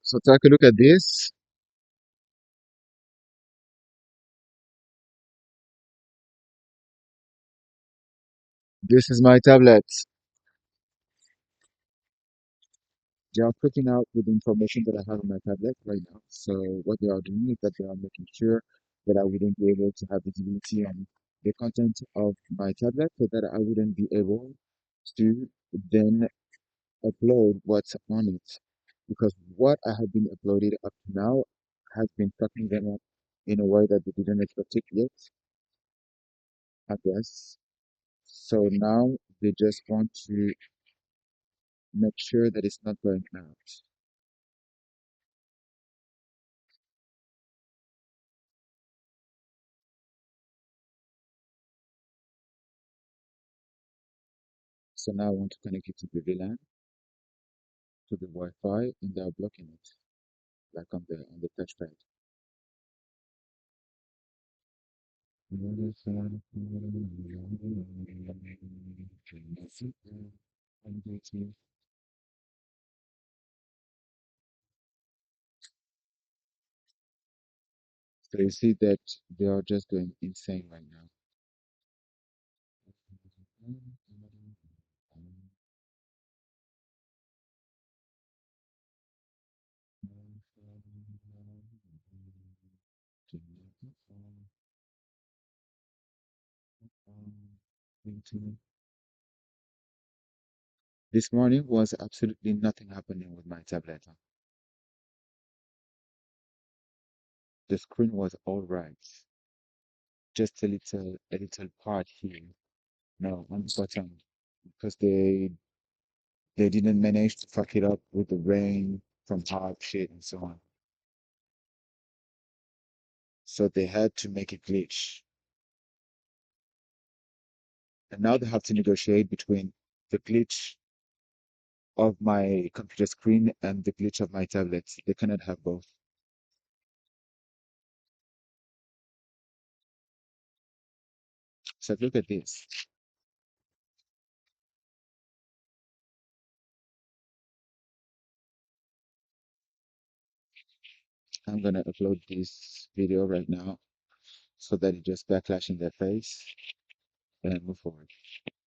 So take a look at this. This is my tablet. They are putting out with the information that I have on my tablet right now. So what they are doing is that they are making sure that I wouldn't be able to have visibility on the content of my tablet, so that I wouldn't be able to then upload what's on it. Because what I have been uploaded up to now has been fucking them up in a way that they didn't expect it yet, I guess. So now they just want to make sure that it's not going out. So now I want to connect it to the VLAN, to the Wi-Fi, and they are blocking it, like on the touchpad. So you see that they are just going insane right now. This morning was absolutely nothing happening with my tablet. The screen was all right, just a little part here. No, on the bottom, because they didn't manage to fuck it up with the rain from hard shit and so on. So they had to make it glitch. And now they have to negotiate between the glitch of my computer screen and the glitch of my tablet. They cannot have both. So look at this. I'm gonna upload this video right now so that it just backlash in their face and move forward.